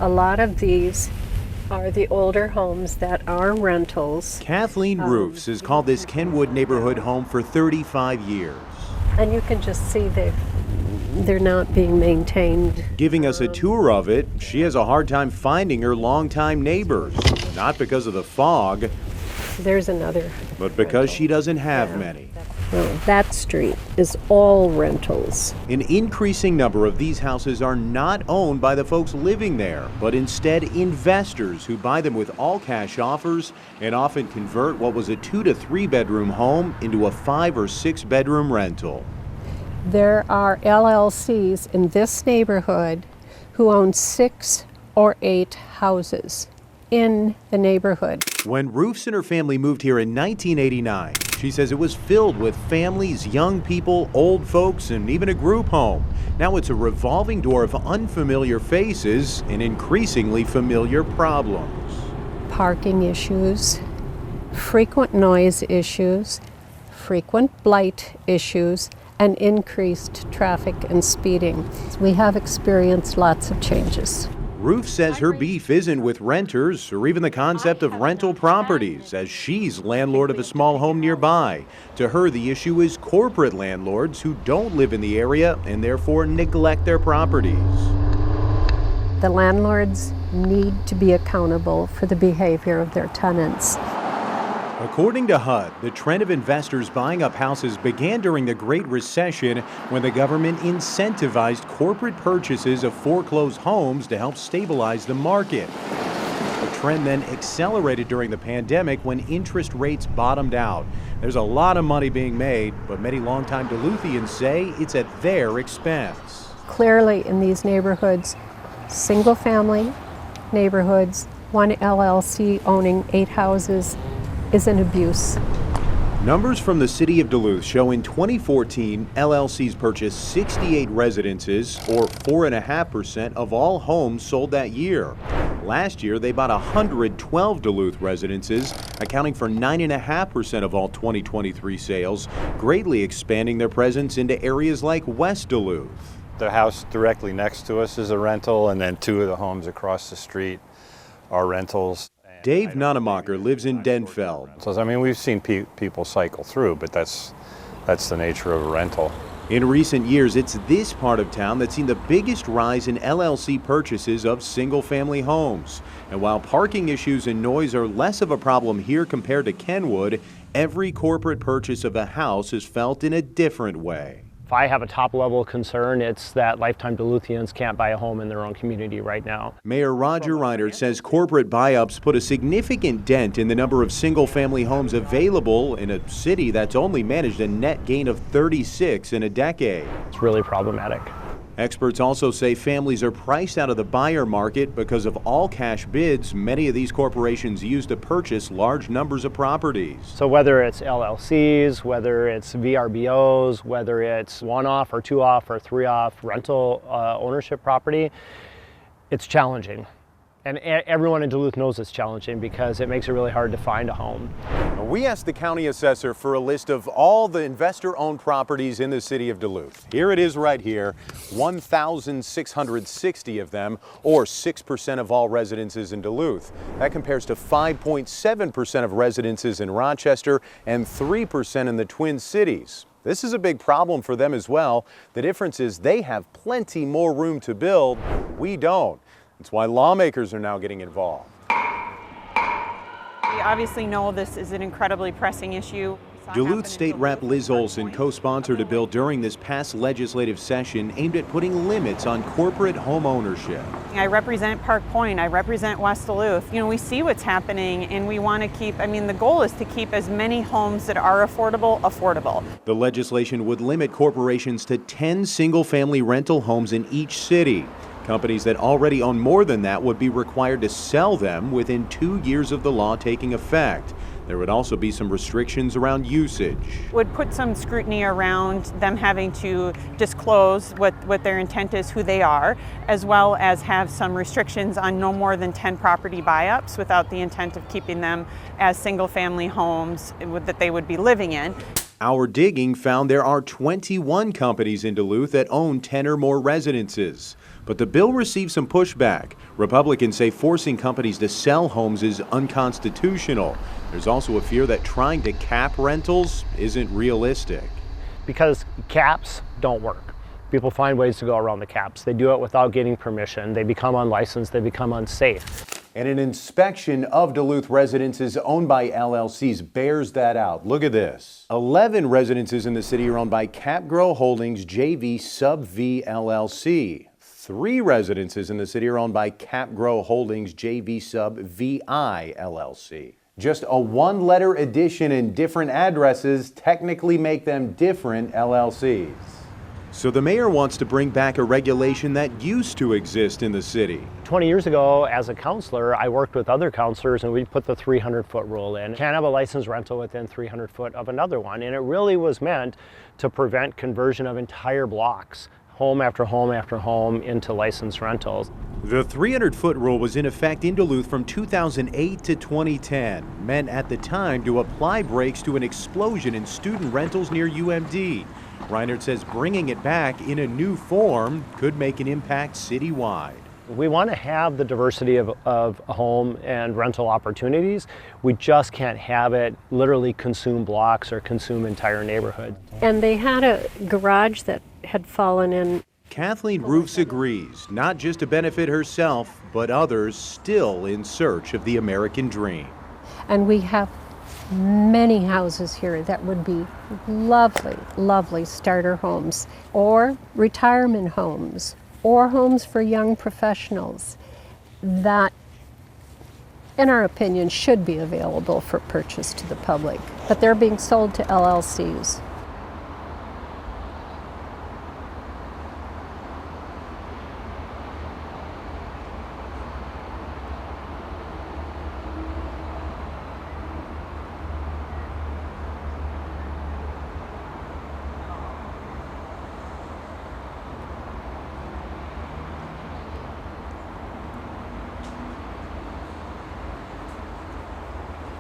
A lot of these are the older homes that are rentals. Kathleen Roofs has called this Kenwood neighborhood home for 35 years. And you can just see they're not being maintained. Giving us a tour of it, she has a hard time finding her longtime neighbors. Not because of the fog, There's another. but because she doesn't have many. No, that street is all rentals. An increasing number of these houses are not owned by the folks living there, but instead investors who buy them with all cash offers and often convert what was a 2 to 3 bedroom home into a 5 or 6 bedroom rental. There are LLCs in this neighborhood who own 6 or 8 houses in the neighborhood. When Roofs and her family moved here in 1989, she says it was filled with families, young people, old folks, and even a group home. Now it's a revolving door of unfamiliar faces and increasingly familiar problems. Parking issues, frequent noise issues, frequent blight issues, and increased traffic and speeding. We have experienced lots of changes. Roof says her beef isn't with renters or even the concept of rental properties, as she's landlord of a small home nearby. To her, the issue is corporate landlords who don't live in the area and therefore neglect their properties. The landlords need to be accountable for the behavior of their tenants. According to HUD, the trend of investors buying up houses began during the Great Recession when the government incentivized corporate purchases of foreclosed homes to help stabilize the market. The trend then accelerated during the pandemic when interest rates bottomed out. There's a lot of money being made, but many longtime Duluthians say it's at their expense. Clearly, in these neighborhoods, single-family neighborhoods, one LLC owning 8 houses, is an abuse. Numbers from the city of Duluth show in 2014, LLCs purchased 68 residences, or 4.5% of all homes sold that year. Last year, they bought 112 Duluth residences, accounting for 9.5% of all 2023 sales, greatly expanding their presence into areas like West Duluth. The house directly next to us is a rental, and then 2 of the homes across the street are rentals. Dave Nonemacher lives in Denfeld. So, I mean, we've seen people cycle through, but that's the nature of a rental. In recent years, it's this part of town that's seen the biggest rise in LLC purchases of single-family homes. And while parking issues and noise are less of a problem here compared to Kenwood, every corporate purchase of a house is felt in a different way. If I have a top-level concern, it's that lifetime Duluthians can't buy a home in their own community right now. Mayor Roger Reinert says corporate buy-ups put a significant dent in the number of single-family homes available in a city that's only managed a net gain of 36 in a decade. It's really problematic. Experts also say families are priced out of the buyer market because of all cash bids many of these corporations use to purchase large numbers of properties. So whether it's LLCs, whether it's VRBOs, whether it's 1-off or 2-off or 3-off rental ownership property, it's challenging. And everyone in Duluth knows it's challenging because it makes it really hard to find a home. We asked the county assessor for a list of all the investor-owned properties in the city of Duluth. Here it is right here, 1,660 of them, or 6% of all residences in Duluth. That compares to 5.7% of residences in Rochester and 3% in the Twin Cities. This is a big problem for them as well. The difference is they have plenty more room to build. We don't. That's why lawmakers are now getting involved. We obviously know this is an incredibly pressing issue. Duluth State Rep Liz Olson co-sponsored a bill during this past legislative session aimed at putting limits on corporate home ownership. I represent Park Point, I represent West Duluth. You know, we see what's happening and we want to keep, the goal is to keep as many homes that are affordable. The legislation would limit corporations to 10 single-family rental homes in each city. Companies that already own more than that would be required to sell them within 2 years of the law taking effect. There would also be some restrictions around usage. Would put some scrutiny around them having to disclose what their intent is, who they are, as well as have some restrictions on no more than 10 property buy-ups without the intent of keeping them as single-family homes that they would be living in. Our digging found there are 21 companies in Duluth that own 10 or more residences. But the bill received some pushback. Republicans say forcing companies to sell homes is unconstitutional. There's also a fear that trying to cap rentals isn't realistic. Because caps don't work. People find ways to go around the caps. They do it without getting permission. They become unlicensed. They become unsafe. And an inspection of Duluth residences owned by LLCs bears that out. Look at this. 11 residences in the city are owned by Capgrow Holdings JV Sub V LLC. 3 residences in the city are owned by Capgrow Holdings JV Sub VI LLC. Just a one-letter addition in different addresses technically make them different LLCs. So the mayor wants to bring back a regulation that used to exist in the city. 20 years ago, as a counselor, I worked with other counselors and we put the 300-foot rule in. Can't have a licensed rental within 300 foot of another one. And it really was meant to prevent conversion of entire blocks, home after home after home, into licensed rentals. The 300-foot rule was in effect in Duluth from 2008 to 2010, meant at the time to apply brakes to an explosion in student rentals near UMD. Reinert says bringing it back in a new form could make an impact citywide. We want to have the diversity of home and rental opportunities. We just can't have it literally consume blocks or consume entire neighborhoods. And they had a garage that had fallen in. Kathleen Roofs agrees, not just to benefit herself, but others still in search of the American dream. And we have many houses here that would be lovely, lovely starter homes, or retirement homes, or homes for young professionals that, in our opinion, should be available for purchase to the public. But they're being sold to LLCs.